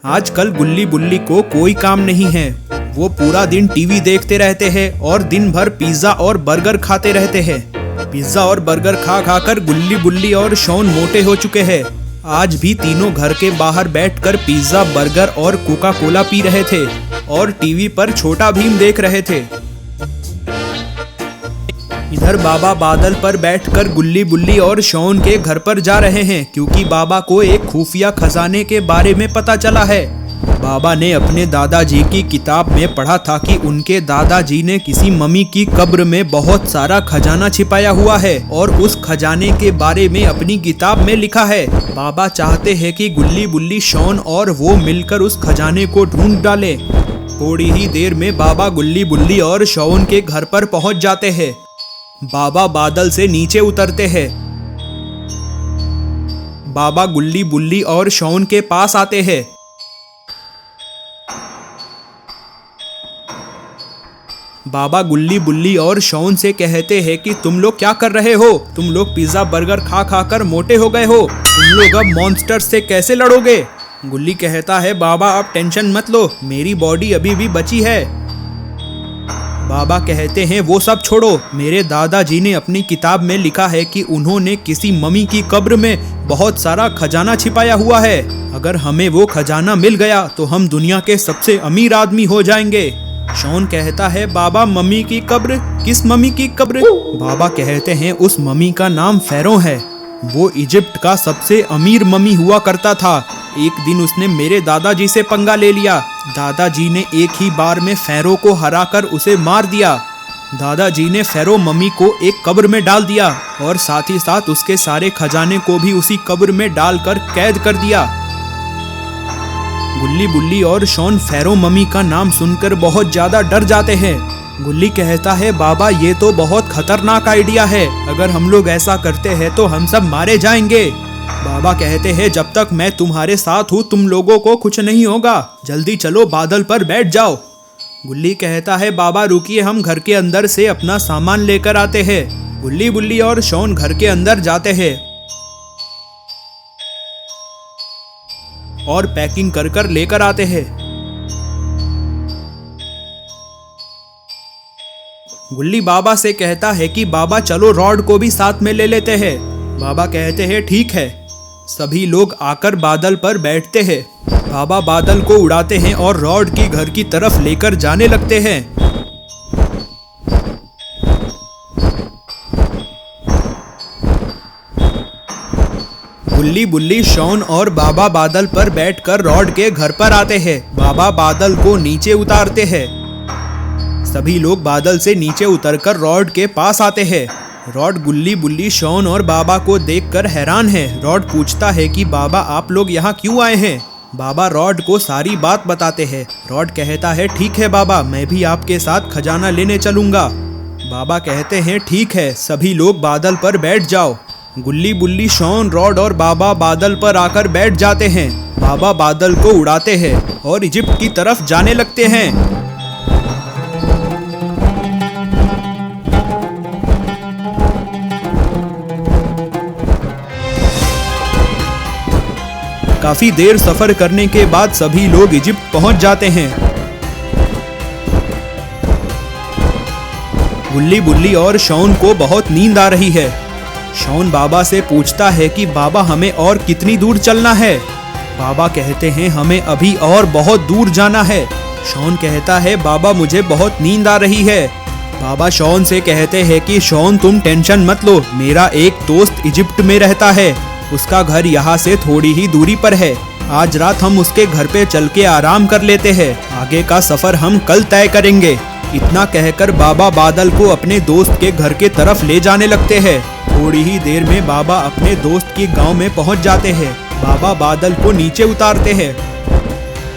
आजकल गुल्ली बुल्ली को कोई काम नहीं है। वो पूरा दिन टीवी देखते रहते हैं और दिन भर पिज्जा और बर्गर खाते रहते हैं। पिज्जा और बर्गर खा खा कर गुल्ली बुल्ली और शॉन मोटे हो चुके हैं। आज भी तीनों घर के बाहर बैठकर पिज्जा, बर्गर और कोका कोला पी रहे थे और टीवी पर छोटा भीम देख रहे थे। इधर बाबा बादल पर बैठकर गुल्ली बुल्ली और शॉन के घर पर जा रहे हैं, क्योंकि बाबा को एक खुफिया खजाने के बारे में पता चला है। बाबा ने अपने दादाजी की किताब में पढ़ा था कि उनके दादाजी ने किसी मम्मी की कब्र में बहुत सारा खजाना छिपाया हुआ है और उस खजाने के बारे में अपनी किताब में लिखा है। बाबा चाहते हैं कि गुल्ली बुल्ली, शॉन और वो मिलकर उस खजाने को ढूंढ डालें। थोड़ी ही देर में बाबा गुल्ली बुल्ली और शॉन के घर पर पहुंच जाते हैं। बाबा बादल से नीचे उतरते हैं। बाबा गुल्ली बुल्ली और शॉन के पास आते हैं। बाबा गुल्ली बुल्ली और शॉन से कहते हैं कि तुम लोग क्या कर रहे हो? तुम लोग पिज्जा बर्गर खा खा कर मोटे हो गए हो। तुम लोग अब मॉन्स्टर से कैसे लड़ोगे? गुल्ली कहता है, बाबा आप टेंशन मत लो, मेरी बॉडी अभी भी बची है। बाबा कहते हैं, वो सब छोड़ो, मेरे दादाजी ने अपनी किताब में लिखा है कि उन्होंने किसी मम्मी की कब्र में बहुत सारा खजाना छिपाया हुआ है। अगर हमें वो खजाना मिल गया तो हम दुनिया के सबसे अमीर आदमी हो जाएंगे। शॉन कहता है, बाबा मम्मी की कब्र? किस मम्मी की कब्र? बाबा कहते हैं, उस मम्मी का नाम फेरो है। वो इजिप्ट का सबसे अमीर मम्मी हुआ करता था। एक दिन उसने मेरे दादाजी से पंगा ले लिया। दादाजी ने एक ही बार में फेरो को हराकर उसे मार दिया। दादाजी ने फेरो मम्मी को एक कब्र में डाल दिया और साथ ही साथ उसके सारे खजाने को भी उसी कब्र में डालकर कैद कर दिया। गुल्ली बुल्ली और शॉन फेरो मम्मी का नाम सुनकर बहुत ज्यादा डर जाते हैं। गुल्ली कहता है, बाबा ये तो बहुत खतरनाक आइडिया है। अगर हम लोग ऐसा करते हैं तो हम सब मारे जाएंगे। बाबा कहते हैं, जब तक मैं तुम्हारे साथ हूँ तुम लोगों को कुछ नहीं होगा। जल्दी चलो, बादल पर बैठ जाओ। गुल्ली कहता है, बाबा रुकिए, हम घर के अंदर से अपना सामान लेकर आते हैं। गुल्ली बुल्ली और शॉन घर के अंदर जाते हैं और पैकिंग कर कर लेकर आते हैं। गुल्ली बाबा से कहता है कि बाबा चलो रॉड को भी साथ में ले लेते हैं। बाबा कहते हैं, ठीक है। सभी लोग आकर बादल पर बैठते हैं। बाबा बादल को उड़ाते हैं और रॉड की घर की तरफ लेकर जाने लगते हैं। गुल्ली बुल्ली, शॉन और बाबा बादल पर बैठकर रॉड के घर पर आते हैं। बाबा बादल को नीचे उतारते हैं। सभी लोग बादल से नीचे उतरकर रॉड के पास आते हैं। रॉड गुल्ली बुल्ली, शॉन और बाबा को देखकर हैरान है। रॉड पूछता है कि बाबा आप लोग यहाँ क्यों आए हैं? बाबा रॉड को सारी बात बताते हैं। रॉड कहता है, ठीक है बाबा, मैं भी आपके साथ खजाना लेने चलूंगा। बाबा कहते हैं, ठीक है, सभी लोग बादल पर बैठ जाओ। गुल्ली बुल्ली, शॉन, रॉड और बाबा बादल पर आकर बैठ जाते हैं। बाबा बादल को उड़ाते हैं और इजिप्ट की तरफ जाने लगते हैं। काफी देर सफर करने के बाद सभी लोग इजिप्ट पहुंच जाते हैं। गुल्ली बुल्ली और शॉन को बहुत नींद आ रही है। शॉन बाबा से पूछता है कि बाबा हमें और कितनी दूर चलना है? बाबा कहते हैं, हमें अभी और बहुत दूर जाना है। शॉन कहता है, बाबा मुझे बहुत नींद आ रही है। बाबा शॉन से कहते हैं कि शॉन तुम टेंशन मत लो, मेरा एक दोस्त इजिप्ट में रहता है। उसका घर यहाँ से थोड़ी ही दूरी पर है। आज रात हम उसके घर पे चल के आराम कर लेते हैं। आगे का सफर हम कल तय करेंगे। इतना कहकर बाबा बादल को अपने दोस्त के घर के तरफ ले जाने लगते हैं। थोड़ी ही देर में बाबा अपने दोस्त के गांव में पहुंच जाते हैं। बाबा बादल को नीचे उतारते हैं।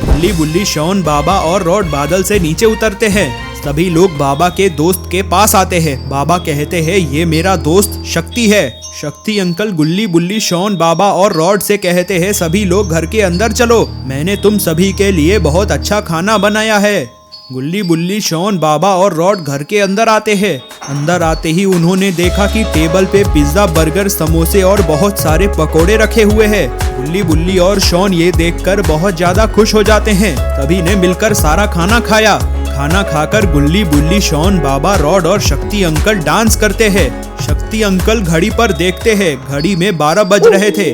गुल्ली बुल्ली, शॉन, बाबा और रॉड बादल से नीचे उतरते हैं। सभी लोग बाबा के दोस्त के पास आते हैं। बाबा कहते हैं, ये मेरा दोस्त शक्ति है। शक्ति अंकल गुल्ली बुल्ली, शॉन, बाबा और रॉड से कहते हैं, सभी लोग घर के अंदर चलो, मैंने तुम सभी के लिए बहुत अच्छा खाना बनाया है। गुल्ली बुल्ली, शॉन, बाबा और रॉड घर के अंदर आते हैं। अंदर आते ही उन्होंने देखा कि टेबल पे पिज्जा, बर्गर, समोसे और बहुत सारे पकोड़े रखे हुए हैं। गुल्ली बुल्ली और शॉन ये देखकर बहुत ज्यादा खुश हो जाते हैं। सभी ने मिलकर सारा खाना खाया। खाना खाकर गुल्ली बुल्ली, शॉन, बाबा, रॉड और शक्ति अंकल डांस करते हैं। शक्ति अंकल घड़ी पर देखते हैं, घड़ी में 12 बज रहे थे।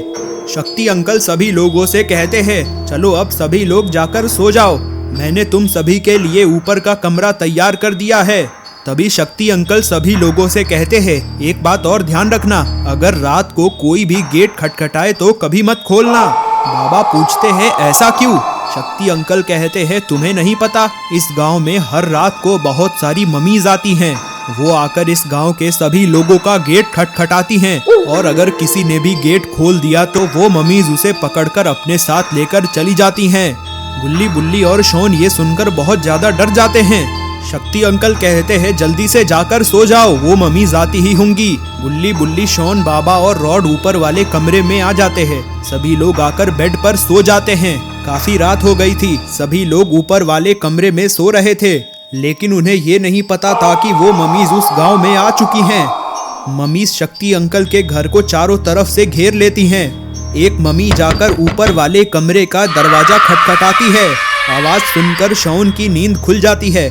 शक्ति अंकल सभी लोगों से कहते हैं, चलो अब सभी लोग जाकर सो जाओ, मैंने तुम सभी के लिए ऊपर का कमरा तैयार कर दिया है। तभी शक्ति अंकल सभी लोगों से कहते हैं, एक बात और ध्यान रखना, अगर रात को कोई भी गेट खटखटाए तो कभी मत खोलना। बाबा पूछते हैं, ऐसा क्यों? शक्ति अंकल कहते हैं, तुम्हें नहीं पता, इस गांव में हर रात को बहुत सारी मम्मीज आती हैं। वो आकर इस गांव के सभी लोगों का गेट खटखटाती हैं और अगर किसी ने भी गेट खोल दिया तो वो मम्मीज उसे पकड़कर अपने साथ लेकर चली जाती हैं। गुल्ली बुल्ली और शॉन ये सुनकर बहुत ज्यादा डर जाते हैं। शक्ति अंकल कहते हैं, जल्दी से जाकर सो जाओ, वो मम्मीज आती ही होंगी। गुल्ली बुल्ली, शॉन, बाबा और रॉड ऊपर वाले कमरे में आ जाते हैं। सभी लोग आकर बेड पर सो जाते हैं। काफी रात हो गई थी, सभी लोग ऊपर वाले कमरे में सो रहे थे, लेकिन उन्हें ये नहीं पता था कि वो मम्मीज उस गांव में आ चुकी हैं। मम्मीज शक्ति अंकल के घर को चारों तरफ से घेर लेती हैं। एक मम्मी जाकर ऊपर वाले कमरे का दरवाजा खटखटाती है। आवाज सुनकर शॉन की नींद खुल जाती है।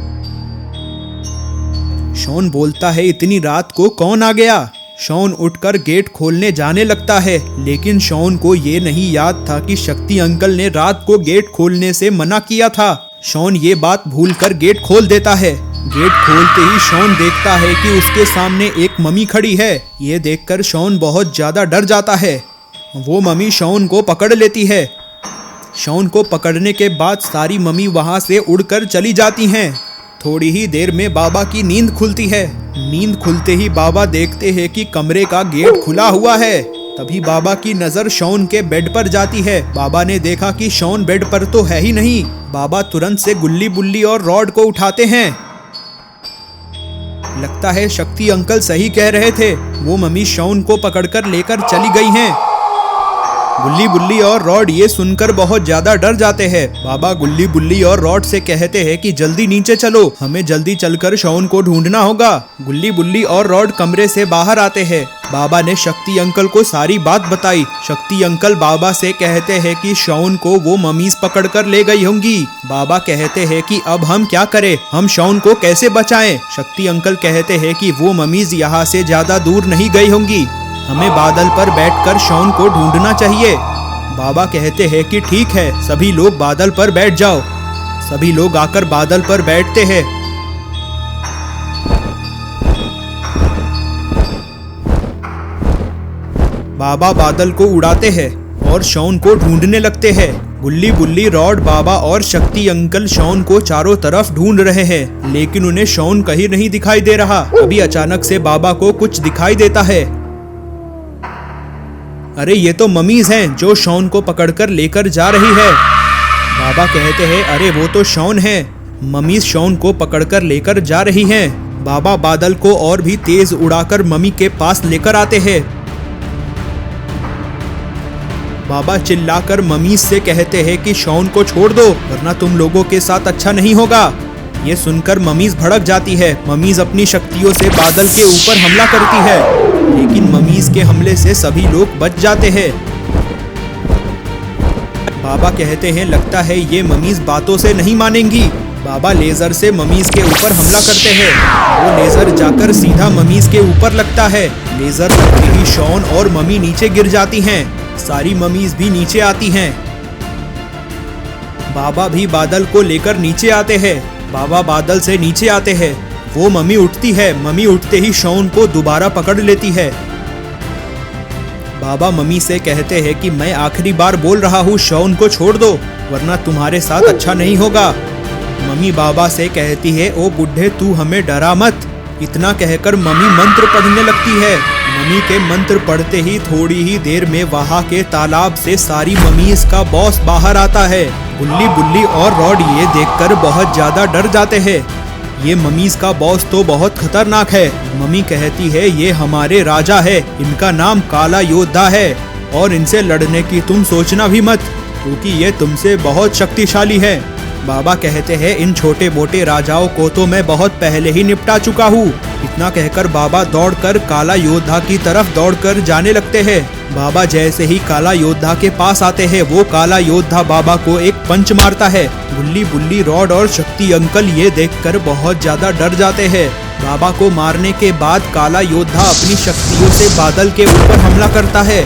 शॉन बोलता है, इतनी रात को कौन आ गया? शॉन उठकर गेट खोलने जाने लगता है, लेकिन शॉन को ये नहीं याद था कि शक्ति अंकल ने रात को गेट खोलने से मना किया था। शॉन ये बात भूलकर गेट खोल देता है। गेट खोलते ही शॉन देखता है कि उसके सामने एक मम्मी खड़ी है। ये देखकर शॉन बहुत ज्यादा डर जाता है। वो मम्मी शॉन को पकड़ लेती है। शॉन को पकड़ने के बाद सारी मम्मी वहां से उड़कर चली जाती हैं। थोड़ी ही देर में बाबा की नींद खुलती है। नींद खुलते ही बाबा देखते हैं कि कमरे का गेट खुला हुआ है। तभी बाबा की नजर शॉन के बेड पर जाती है। बाबा ने देखा कि शॉन बेड पर तो है ही नहीं। बाबा तुरंत से गुल्ली बुल्ली और रॉड को उठाते हैं। लगता है शक्ति अंकल सही कह रहे थे, वो मम्मी शॉन को पकड़कर लेकर चली गई हैं। गुल्ली बुल्ली और रॉड ये सुनकर बहुत ज्यादा डर जाते हैं। बाबा गुल्ली बुल्ली और रॉड से कहते हैं कि जल्दी नीचे चलो, हमें जल्दी चलकर शॉन को ढूंढना होगा। गुल्ली बुल्ली और रॉड कमरे से बाहर आते हैं। बाबा ने शक्ति अंकल को सारी बात बताई। शक्ति अंकल बाबा से कहते हैं कि शॉन को वो मम्मीज पकड़कर ले गई होंगी। बाबा कहते हैं कि अब हम क्या करें, हम शॉन को कैसे बचाएं? शक्ति अंकल कहते हैं कि वो मम्मीज यहाँ से ज्यादा दूर नहीं गई होंगी, हमें बादल पर बैठकर शॉन को ढूंढना चाहिए। बाबा कहते हैं कि ठीक है, सभी लोग बादल पर बैठ जाओ। सभी लोग आकर बादल पर बैठते हैं। बाबा बादल को उड़ाते हैं और शॉन को ढूंढने लगते हैं। गुल्ली बुल्ली, रॉड, बाबा और शक्ति अंकल शॉन को चारों तरफ ढूंढ रहे हैं, लेकिन उन्हें शॉन कहीं नहीं दिखाई दे रहा। अभी अचानक से बाबा को कुछ दिखाई देता है। अरे ये तो मम्मीज हैं जो शॉन को पकड़कर लेकर जा रही है। बाबा कहते हैं, अरे वो तो शॉन है, मम्मीज शॉन को पकड़कर लेकर जा रही हैं। बाबा बादल को और भी तेज उड़ाकर मम्मी के पास लेकर आते हैं। बाबा चिल्लाकर मम्मीज से कहते हैं कि शॉन को छोड़ दो, वरना तुम लोगों के साथ अच्छा नहीं होगा। ये सुनकर मम्मीज भड़क जाती है। मम्मीज अपनी शक्तियों से बादल के ऊपर हमला करती है, लेकिन मम्मीज के हमले से सभी लोग बच जाते हैं। बाबा कहते हैं, लगता है ये मम्मीज बातों से नहीं मानेंगी। बाबा लेजर से मम्मीज के ऊपर हमला करते हैं। वो लेजर जाकर सीधा मम्मीज के ऊपर लगता है। लेजर लगते ही शॉन और मम्मी नीचे गिर जाती हैं। सारी मम्मीज भी नीचे आती हैं। बाबा भी बादल को लेकर नीचे आते हैं। बाबा बादल से नीचे आते हैं। वो मम्मी उठती है। मम्मी उठते ही शॉन को दोबारा पकड़ लेती है। बाबा मम्मी से कहते हैं कि मैं आखिरी बार बोल रहा हूँ, शॉन को छोड़ दो, वरना तुम्हारे साथ अच्छा नहीं होगा। मम्मी बाबा से कहती है, ओ बुढ़े तू हमें डरा मत। इतना कहकर मम्मी मंत्र पढ़ने लगती है। मम्मी के मंत्र पढ़ते ही थोड़ी ही देर में वहाँ के तालाब से सारी मम्मीज का बॉस बाहर आता है। गुल्ली बुल्ली और रॉड ये देखकर बहुत ज्यादा डर जाते हैं। ये मम्मीज का बॉस तो बहुत खतरनाक है। मम्मी कहती है, ये हमारे राजा है, इनका नाम काला योद्धा है और इनसे लड़ने की तुम सोचना भी मत, क्योंकि ये तुमसे बहुत शक्तिशाली है। बाबा कहते हैं, इन छोटे मोटे राजाओं को तो मैं बहुत पहले ही निपटा चुका हूँ, इतना कहकर बाबा दौड़कर काला योद्धा की तरफ दौड़कर जाने लगते हैं। बाबा जैसे ही काला योद्धा के पास आते हैं, वो काला योद्धा बाबा को एक पंच मारता है। गुल्ली बुल्ली, रॉड और शक्ति अंकल ये देखकर बहुत ज्यादा डर जाते हैं। बाबा को मारने के बाद काला योद्धा अपनी शक्तियों से बादल के ऊपर हमला करता है,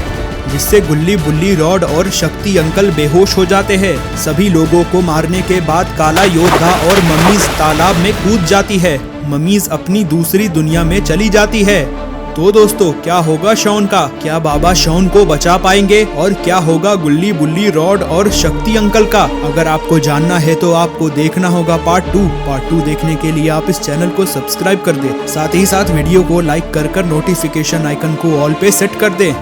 जिससे गुल्ली बुल्ली, रॉड और शक्ति अंकल बेहोश हो जाते हैं। सभी लोगों को मारने के बाद काला योद्धा और मम्मीज तालाब में कूद जाती है। मम्मीज अपनी दूसरी दुनिया में चली जाती है। तो दोस्तों, क्या होगा शॉन का? क्या बाबा शॉन को बचा पाएंगे? और क्या होगा गुल्ली बुल्ली, रॉड और शक्ति अंकल का? अगर आपको जानना है तो आपको देखना होगा पार्ट 2। पार्ट 2 देखने के लिए आप इस चैनल को सब्सक्राइब कर दें। साथ ही साथ वीडियो को लाइक कर नोटिफिकेशन आइकन को ऑल पे सेट कर दें।